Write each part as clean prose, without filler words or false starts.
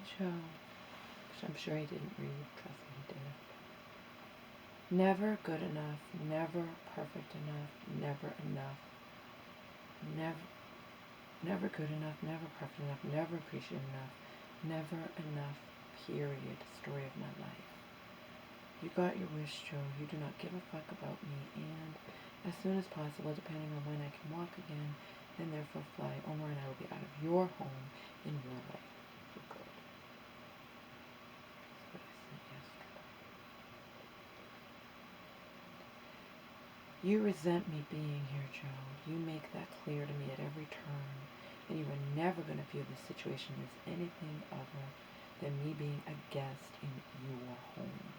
Joe, which I'm sure he didn't read, trust me, he did. Never good enough, never perfect enough, never enough, never, never good enough, never perfect enough, never appreciated enough, never enough, period. Story of my life. You got your wish, Joe. You do not give a fuck about me, and as soon as possible, depending on when I can walk again, and therefore fly, Omar and I will be out of your home in your life for good. That's what I said yesterday. You resent me being here, Joe. You make that clear to me at every turn, and you are never going to view this situation as anything other than me being a guest in your home,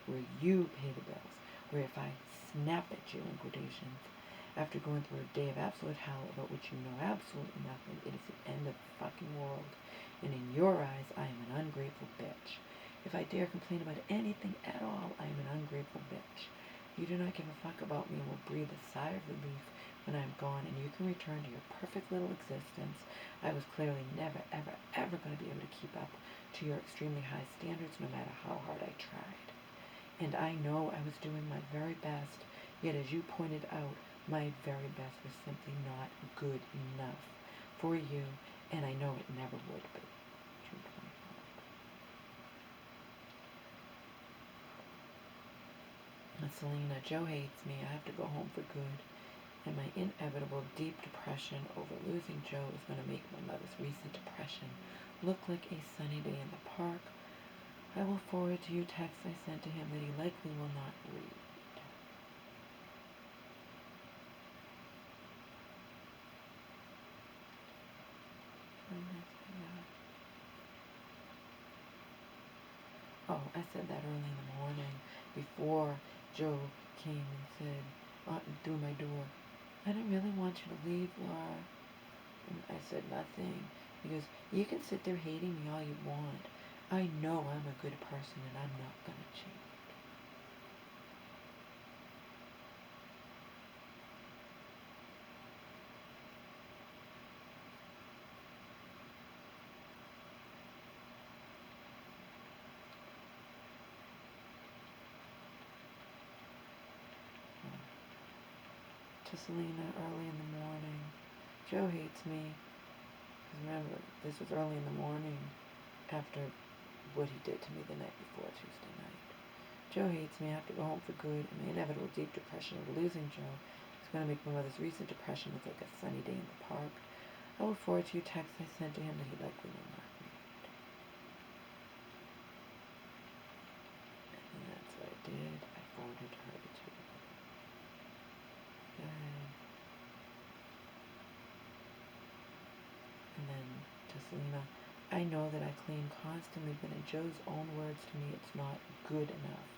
where you pay the bills, where if I snap at you in quotations, after going through a day of absolute hell about which you know absolutely nothing, it is the end of the fucking world, and in your eyes, I am an ungrateful bitch. If I dare complain about anything at all, I am an ungrateful bitch. You do not give a fuck about me and will breathe a sigh of relief when I am gone, and you can return to your perfect little existence. I was clearly never, ever, ever going to be able to keep up to your extremely high standards, no matter how hard I tried. And I know I was doing my very best, yet as you pointed out, my very best was simply not good enough for you, and I know it never would be. June 24th. Selena, Joe hates me. I have to go home for good. And my inevitable deep depression over losing Joe is going to make my mother's recent depression look like a sunny day in the park. I will forward to you texts I sent to him that he likely will not read. Oh, I said that early in the morning before Joe came and said, through my door, I don't really want you to leave, Laura. And I said nothing. He goes, you can sit there hating me all you want. I know I'm a good person and I'm not going to change. To Selena early in the morning. Joe hates me. Remember, this was early in the morning after what he did to me the night before, Tuesday night. Joe hates me. I have to go home for good, and the inevitable deep depression of losing Joe is going to make my mother's recent depression look like a sunny day in the park. I will forward to you texts I sent to him that he likely will not read. And that's what I did. I forwarded her the two. And then to Selena, I know that I claim constantly, but in Joe's own words to me, it's not good enough.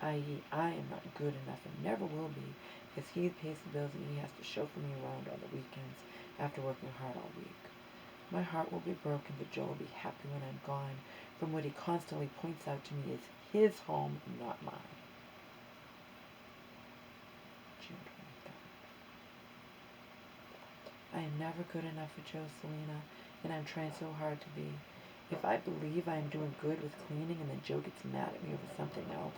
I.e., I am not good enough and never will be, because he pays the bills and he has to chauffeur me around on the weekends after working hard all week. My heart will be broken, but Joe will be happy when I'm gone, from what he constantly points out to me is his home, not mine. June 23rd. I am never good enough for Joe, Selena, and I'm trying so hard to be. If I believe I am doing good with cleaning and then Joe gets mad at me over something else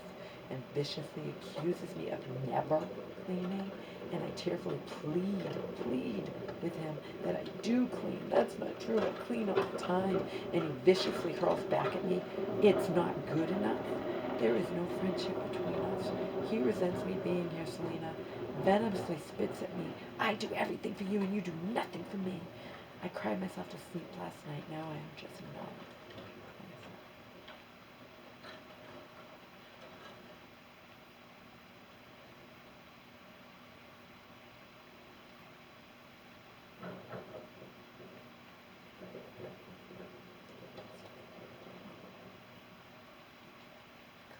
and viciously accuses me of never cleaning, and I tearfully plead with him that I do clean. That's not true. I clean all the time. And he viciously hurls back at me. It's not good enough. There is no friendship between us. He resents me being here, Selena. Venomously spits at me. I do everything for you and you do nothing for me. I cried myself to sleep last night. Now I am just numb.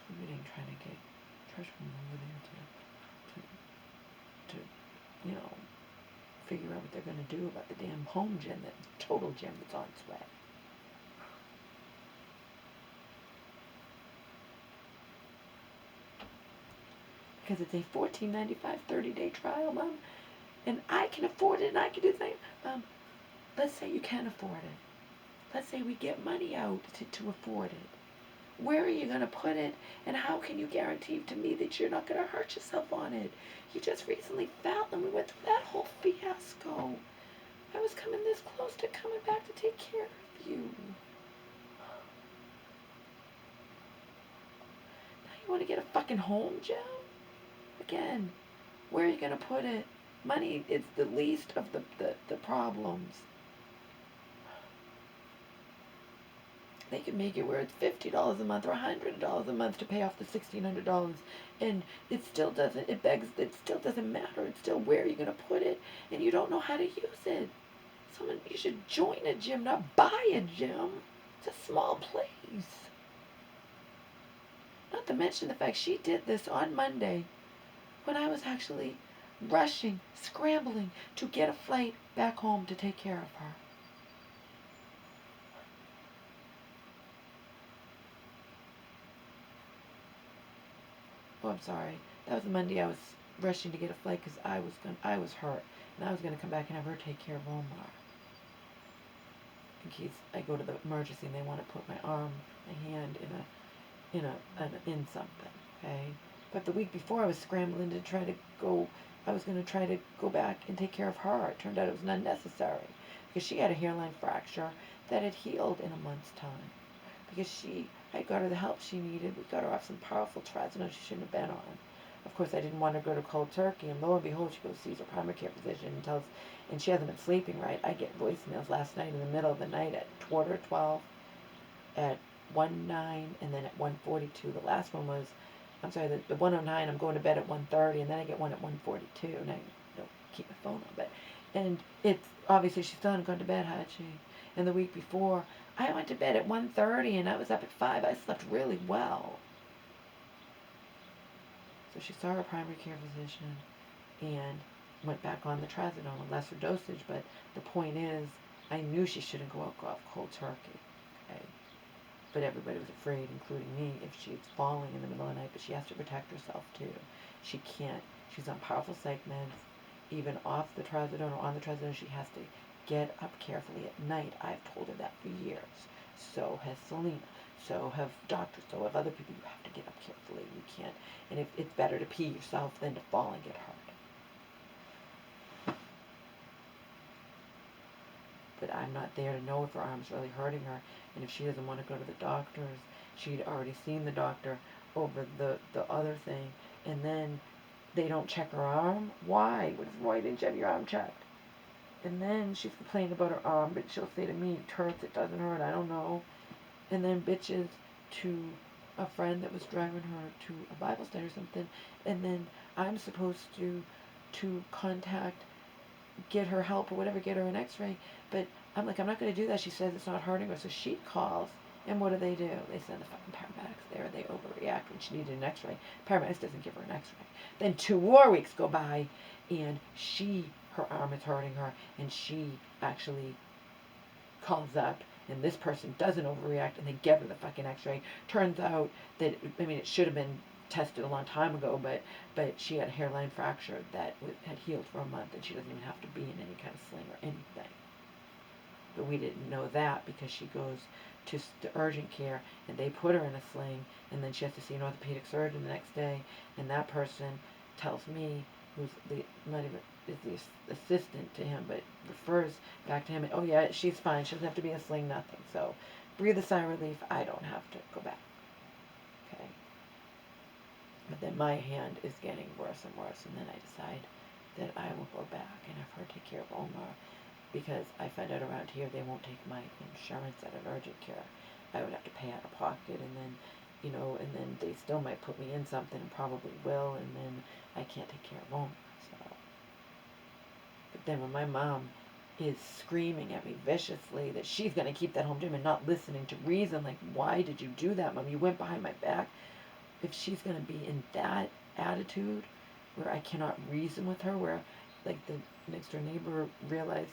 Including trying to get Trishman over there to figure out what they're going to do about the damn home gym, that total gym that's on its way. Because it's a $14.95 30-day trial, Mom. And I can afford it and I can do things. Mom, let's say you can afford it. let's say we get money out to afford it. Where are you going to put it? And how can you guarantee to me that you're not going to hurt yourself on it? You just recently fell and we went through that whole fiasco. I was coming this close to coming back to take care of you. Now you want to get a fucking home, Jim? Again, where are you going to put it? Money is the least of the problems. They can make it where it's $50 a month or $100 a month to pay off the $1,600, and it still doesn't. It still doesn't matter. It's still where you're gonna put it, and you don't know how to use it. You should join a gym, not buy a gym. It's a small place. Not to mention the fact she did this on Monday, when I was actually rushing, scrambling to get a flight back home to take care of her. Oh, I'm sorry. That was Monday. I was rushing to get a flight because I was hurt, and I was gonna come back and have her take care of Omar. In case I go to the emergency and they want to put my hand in something. Okay. But the week before, I was scrambling to try to go. I was gonna try to go back and take care of her. It turned out it was unnecessary because she had a hairline fracture that had healed in a month's time. Because I got her the help she needed. We got her off some powerful trazodone she shouldn't have been on. Of course, I didn't want her to go to cold turkey, and lo and behold, she goes sees her primary care physician and she hasn't been sleeping right. I get voicemails last night in the middle of the night at 12, at 1:09, and then at 1:42. The last one was, I'm sorry, the 1:09. I'm going to bed at 1:30, and then I get one at 1:42, and I don't keep my phone on, and it's obviously she still hadn't gone to bed, had she? And the week before, I went to bed at 1:30 and I was up at 5. I slept really well. So she saw her primary care physician and went back on the trazodone, a lesser dosage. But the point is, I knew she shouldn't go off cold turkey. Okay? But everybody was afraid, including me, if she's falling in the middle of the night. But she has to protect herself too. She can't. She's on powerful psych meds. Even off the trazodone or on the trazodone, she has to get up carefully at night. I've told her that for years. So has Selena. So have doctors. So have other people. You have to get up carefully. You can't. And if it's better to pee yourself than to fall and get hurt. But I'm not there to know if her arm's really hurting her. And if she doesn't want to go to the doctors, she'd already seen the doctor over the other thing. And then they don't check her arm. Why? Why didn't you have your arm checked? And then she's complaining about her arm, but she'll say to me, it hurts, it doesn't hurt, I don't know. And then bitches to a friend that was driving her to a Bible study or something. And then I'm supposed to contact, get her help or whatever, get her an x-ray. But I'm like, I'm not going to do that. She says it's not hurting her. So she calls. And what do? They send the fucking paramedics there. They overreact when she needed an x-ray. Paramedics doesn't give her an x-ray. Then 2 more weeks go by, and her arm is hurting her, and she actually calls up, and this person doesn't overreact, and they give her the fucking x-ray. Turns out that, it should have been tested a long time ago, but she had a hairline fracture that had healed for a month, and she doesn't even have to be in any kind of sling or anything. But we didn't know that because she goes to urgent care, and they put her in a sling, and then she has to see an orthopedic surgeon the next day, and that person tells me, who's is the assistant to him, but refers back to him, and, oh yeah, she's fine, she doesn't have to be in a sling, nothing. So breathe a sigh of relief, I don't have to go back. Okay. But then my hand is getting worse and worse, and then I decide that I will go back and have her take care of Omar, because I find out around here they won't take my insurance at an urgent care. I would have to pay out of pocket, and then, and then they still might put me in something, and probably will, and then I can't take care of Omar. So, but then when my mom is screaming at me viciously that she's going to keep that home gym and not listening to reason, like, why did you do that, Mom? You went behind my back. If she's going to be in that attitude where I cannot reason with her, where, like, the next door neighbor realized,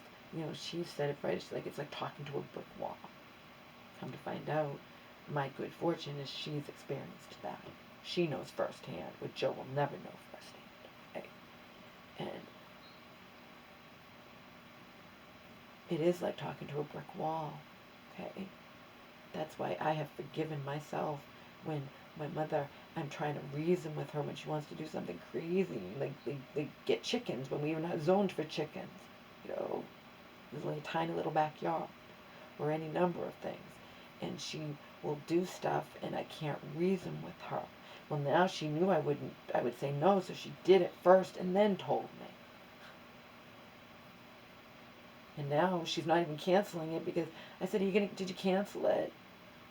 she said it right, it's like talking to a brick wall. Come to find out, my good fortune is she's experienced that. She knows firsthand, what Joe will never know firsthand. Okay? And it is like talking to a brick wall. Okay? That's why I have forgiven myself when my mother, I'm trying to reason with her when she wants to do something crazy. Like they get chickens when we were not zoned for chickens. You know, there's only a tiny little backyard or any number of things. And she will do stuff and I can't reason with her. Well, now she knew I would say no, so she did it first and then told me. And now she's not even canceling it because I said, did you cancel it?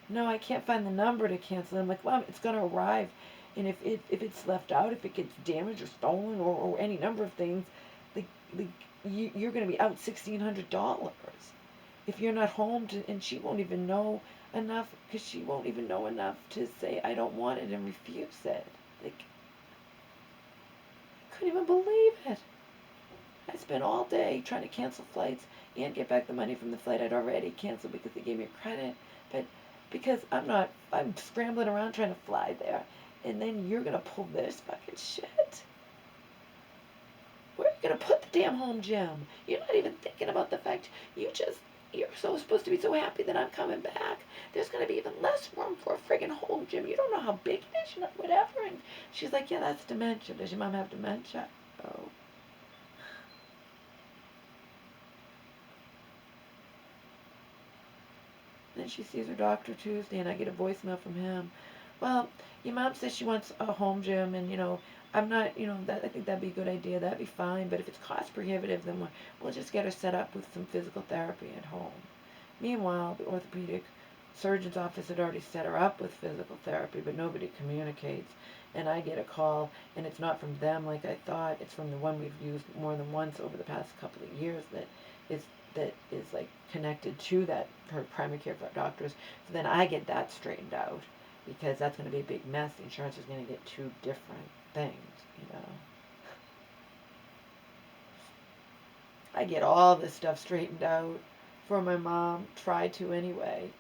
No, I can't find the number to cancel it. I'm like, Mom, it's going to arrive. And if it's left out, if it gets damaged or stolen or any number of things, like, like you're going to be out $1,600 if you're not home. And she won't even know enough because she won't even know enough to say, I don't want it and refuse it. Like, I couldn't even believe it. I spent all day trying to cancel flights and get back the money from the flight I'd already canceled because they gave me a credit. But because I'm scrambling around trying to fly there. And then you're going to pull this fucking shit? Where are you going to put the damn home gym? You're not even thinking about the fact you're so supposed to be so happy that I'm coming back. There's going to be even less room for a friggin' home gym. You don't know how big it is, whatever. And she's like, yeah, that's dementia. Does your mom have dementia? Oh. Then she sees her doctor Tuesday, and I get a voicemail from him. Well, your mom says she wants a home gym, and I'm not, that I think that'd be a good idea. That'd be fine. But if it's cost prohibitive, then we'll just get her set up with some physical therapy at home. Meanwhile, the orthopedic surgeon's office had already set her up with physical therapy, but nobody communicates. And I get a call, and it's not from them like I thought. It's from the one we've used more than once over the past couple of years is that is like connected to that her primary care doctors. So then I get that straightened out because that's going to be a big mess. The insurance is going to get two different things. I get all this stuff straightened out for my mom. Tried to anyway.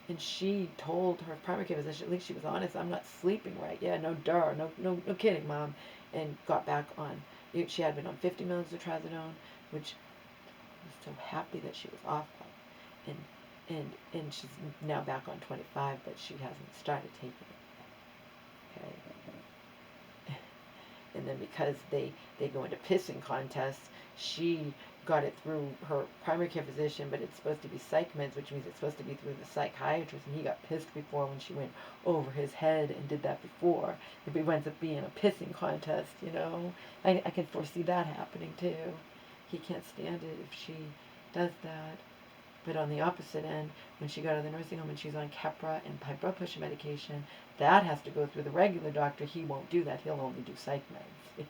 And she told her primary care physician, at least she was honest, I'm not sleeping right. Yeah, no no kidding, Mom. And got back on. She had been on 50 milligrams of trazodone, which I was so happy that she was off of. And she's now back on 25, but she hasn't started taking it. Okay. And then because they go into pissing contests, she got it through her primary care physician, but it's supposed to be psych meds, which means it's supposed to be through the psychiatrist, and he got pissed before when she went over his head and did that before. If it ends up being a pissing contest, I can foresee that happening too. He can't stand it if she does that. But on the opposite end, when she got out of the nursing home and she's on Keppra and high blood pressure medication, that has to go through the regular doctor. He won't do that. He'll only do psych meds.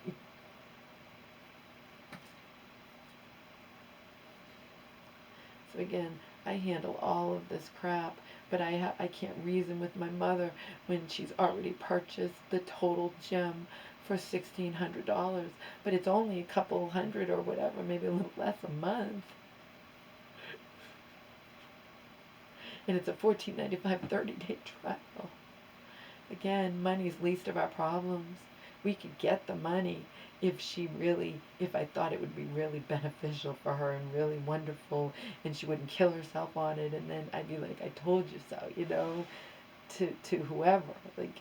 So again, I handle all of this crap, but I can't reason with my mother when she's already purchased the total gem for $1,600, but it's only a couple hundred or whatever, maybe a little less a month. And it's a $14.95 30-day trial. Again, money's least of our problems. We could get the money if I thought it would be really beneficial for her and really wonderful and she wouldn't kill herself on it, and then I'd be like, I told you so, to whoever. Like,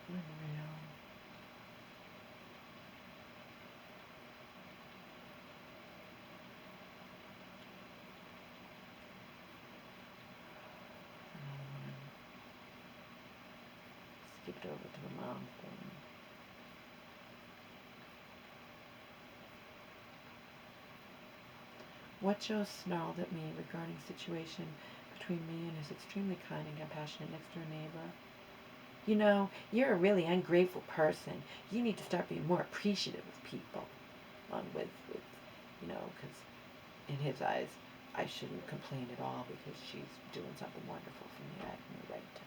unreal. Skipped over to the mom thing. What Joe snarled at me regarding situation between me and his extremely kind and compassionate next door neighbor. You're a really ungrateful person. You need to start being more appreciative of people. Because in his eyes, I shouldn't complain at all because she's doing something wonderful for me. I have no right to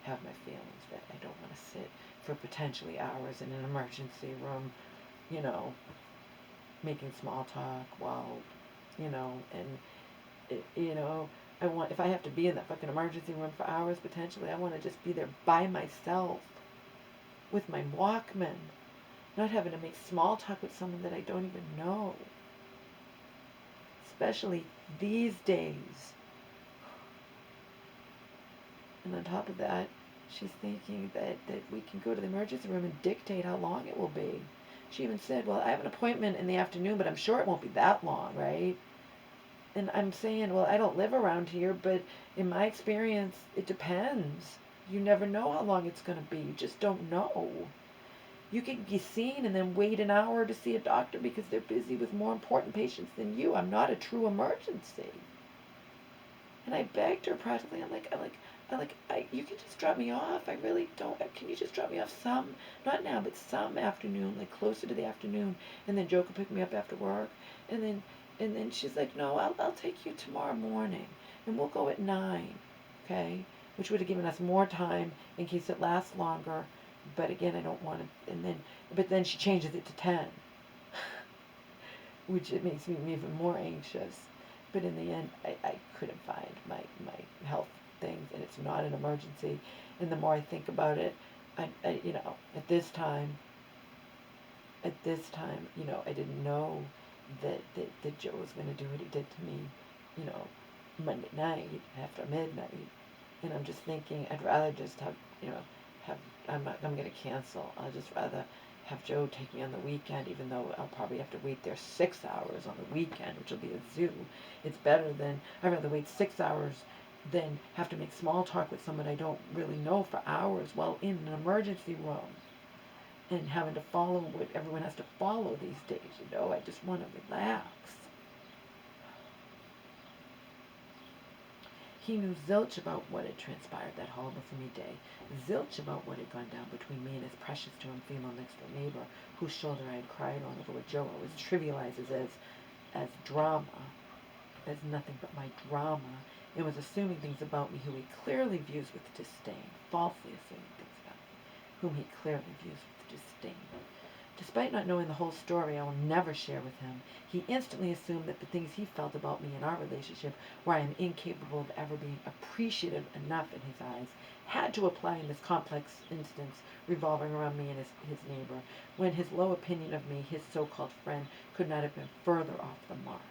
have my feelings, that I don't want to sit for potentially hours in an emergency room, you know, making small talk while, and You know, if I have to be in that fucking emergency room for hours potentially, I want to just be there by myself with my Walkman, not having to make small talk with someone that I don't even know. Especially these days. And on top of that, she's thinking that we can go to the emergency room and dictate how long it will be. She even said, well, I have an appointment in the afternoon, but I'm sure it won't be that long, right? And I'm saying, well, I don't live around here, but in my experience, it depends. You never know how long it's going to be. You just don't know. You can be seen and then wait an hour to see a doctor because they're busy with more important patients than you. I'm not a true emergency. And I begged her practically. You can just drop me off. I really don't. Can you just drop me off some, not now, but some afternoon, like closer to the afternoon, and then Joe can pick me up after work. And then she's like, no, I'll take you tomorrow morning, and we'll go at 9, okay? Which would have given us more time in case it lasts longer. But again, I don't want to. But then she changes it to 10, which it makes me even more anxious. But in the end, I couldn't find my health things, and it's not an emergency. And the more I think about it, at this time, I didn't know that Joe was going to do what he did to me, you know, Monday night after midnight. And I'm just thinking, I'd rather just I'm going to cancel. I'll just rather have Joe take me on the weekend, even though I'll probably have to wait there 6 hours on the weekend, which will be a zoo. It's better than, I'd rather wait 6 hours than have to make small talk with someone I don't really know for hours while in an emergency room and having to follow what everyone has to follow these days. I just want to relax. He knew zilch about what had transpired that horrible for me day, zilch about what had gone down between me and his precious to him female next door neighbor, whose shoulder I had cried on over what Joe always trivializes as drama, as nothing but my drama, and was assuming things about me who he clearly views with disdain, falsely assuming things about me, whom he clearly views with disdain. Despite not knowing the whole story I will never share with him, he instantly assumed that the things he felt about me in our relationship, where I am incapable of ever being appreciative enough in his eyes, had to apply in this complex instance revolving around me and his neighbor, when his low opinion of me, his so-called friend, could not have been further off the mark.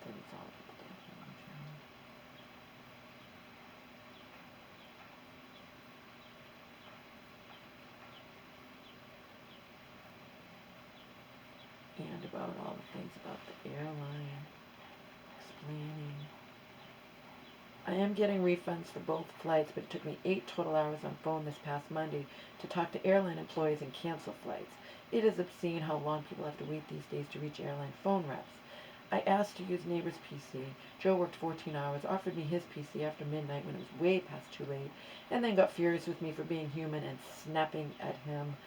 That is all for the day. And about all the things about the airline, explaining. I am getting refunds for both flights, but it took me 8 total hours on phone this past Monday to talk to airline employees and cancel flights. It is obscene how long people have to wait these days to reach airline phone reps. I asked to use neighbor's PC. Joe worked 14 hours, offered me his PC after midnight when it was way past too late, and then got furious with me for being human and snapping at him.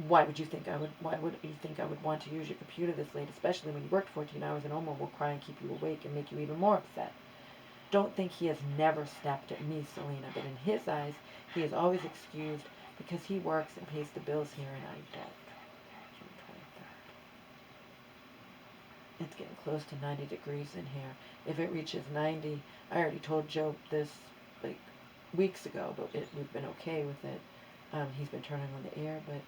Why would you think I would want to use your computer this late, especially when you worked 14 hours and Omar will cry and keep you awake and make you even more upset? Don't think he has never snapped at me, Selena, but in his eyes, he is always excused because he works and pays the bills here and I don't. June 23rd. It's getting close to 90 degrees in here. If it reaches 90, I already told Joe this like weeks ago, but we've been okay with it. He's been turning on the air, but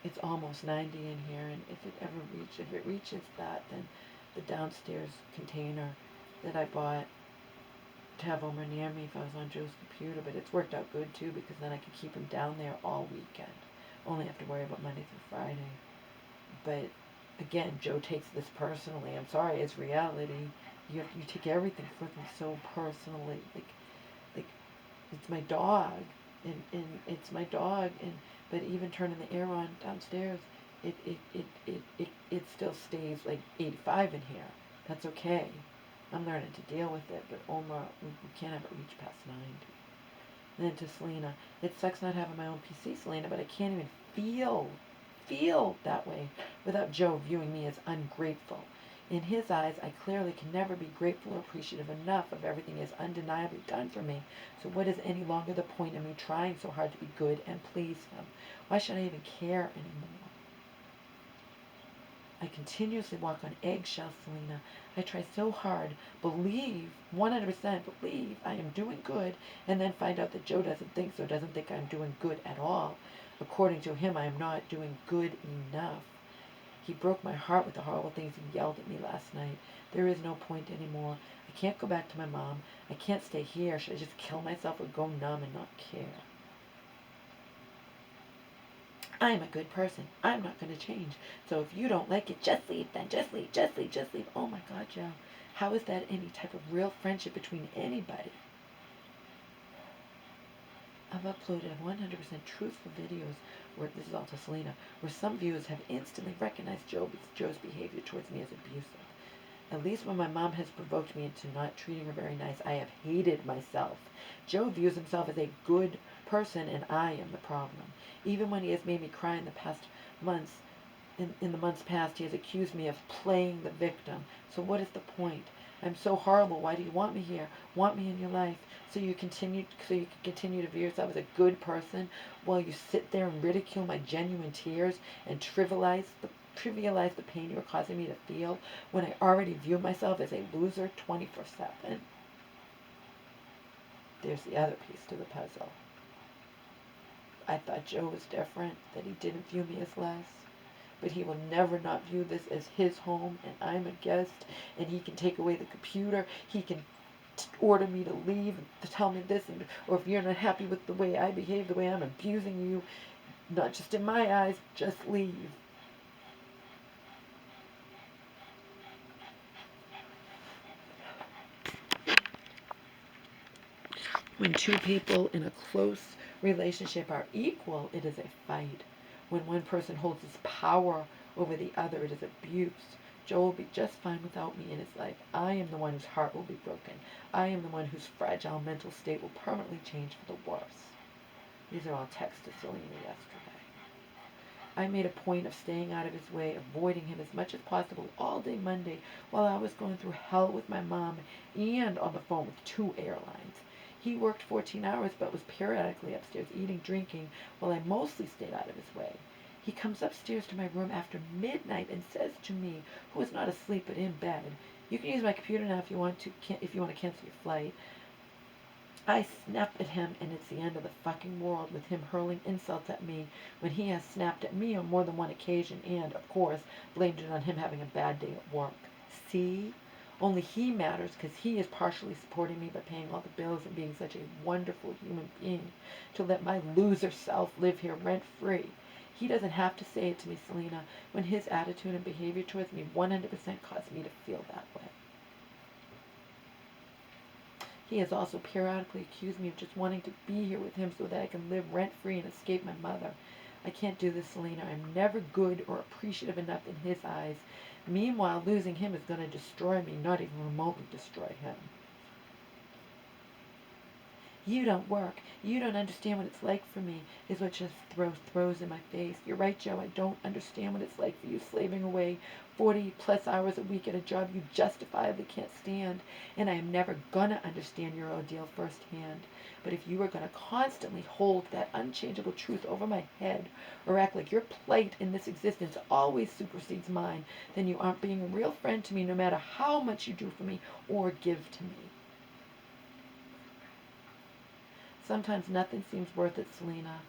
it's almost 90 in here, and if it reaches that, then the downstairs container that I bought to have Omer near me if I was on Joe's computer, but it's worked out good too because then I could keep him down there all weekend. Only have to worry about Monday through Friday. But again, Joe takes this personally. I'm sorry, it's reality. You take everything with me so personally. Like it's my dog, and it's my dog, and but even turning the air on downstairs, it still stays like 85 in here. That's okay. I'm learning to deal with it, but Omar, we can't have it reach past 90. And then to Selena, it sucks not having my own PC, Selena, but I can't even feel that way without Joe viewing me as ungrateful. In his eyes, I clearly can never be grateful or appreciative enough of everything he has undeniably done for me. So what is any longer the point in me trying so hard to be good and please him? Why should I even care anymore? I continuously walk on eggshells, Selena. I try so hard, believe, 100% believe I am doing good, and then find out that Joe doesn't think so, doesn't think I'm doing good at all. According to him, I am not doing good enough. He broke my heart with the horrible things he yelled at me last night. There is no point anymore. I can't go back to my mom. I can't stay here. Should I just kill myself or go numb and not care? I'm a good person. I'm not going to change. So if you don't like it, just leave then. Just leave, just leave, just leave. Oh my God, Joe. How is that any type of real friendship between anybody? I've uploaded 100% truthful videos where, this is all to Selena, where some viewers have instantly recognized Joe's behavior towards me as abusive. At least when my mom has provoked me into not treating her very nice, I have hated myself. Joe views himself as a good person, and I am the problem. Even when he has made me cry in the past months, in the months past, he has accused me of playing the victim. So what is the point? I'm so horrible. Why do you want me here? Want me in your life? So you can continue to view yourself as a good person while you sit there and ridicule my genuine tears and trivialize the pain you are causing me to feel when I already view myself as a loser 24/7. There's the other piece to the puzzle. I thought Joe was different, that he didn't view me as less. But he will never not view this as his home, and I'm a guest, and he can take away the computer. He can order me to leave, to tell me this, or if you're not happy with the way I behave, the way I'm abusing you, not just in my eyes, just leave. When two people in a close relationship are equal, it is a fight. When one person holds his power over the other, it is abuse. Joe will be just fine without me in his life. I am the one whose heart will be broken. I am the one whose fragile mental state will permanently change for the worse. These are all texts to Selena yesterday. I made a point of staying out of his way, avoiding him as much as possible all day Monday while I was going through hell with my mom and on the phone with 2 airlines. He worked 14 hours but was periodically upstairs eating, drinking, while I mostly stayed out of his way. He comes upstairs to my room after midnight and says to me, who is not asleep but in bed, "You can use my computer now if you want to cancel your flight." I snap at him, and it's the end of the fucking world with him hurling insults at me when he has snapped at me on more than one occasion and, of course, blamed it on him having a bad day at work. See? Only he matters because he is partially supporting me by paying all the bills and being such a wonderful human being to let my loser self live here rent-free. He doesn't have to say it to me, Selena, when his attitude and behavior towards me 100% cause me to feel that way. He has also periodically accused me of just wanting to be here with him so that I can live rent-free and escape my mother. I can't do this, Selena. I'm never good or appreciative enough in his eyes. Meanwhile, losing him is going to destroy me, not even remotely destroy him. You don't work. You don't understand what it's like for me, is what just throws in my face. You're right, Joe. I don't understand what it's like for you slaving away 40 plus hours a week at a job you justifiably can't stand. And I am never gonna understand your ordeal firsthand. But if you are gonna constantly hold that unchangeable truth over my head, or act like your plight in this existence always supersedes mine, then you aren't being a real friend to me no matter how much you do for me or give to me. Sometimes nothing seems worth it, Selena.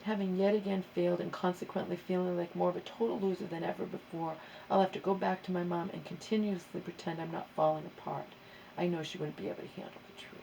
Having yet again failed and consequently feeling like more of a total loser than ever before, I'll have to go back to my mom and continuously pretend I'm not falling apart. I know she wouldn't be able to handle the truth.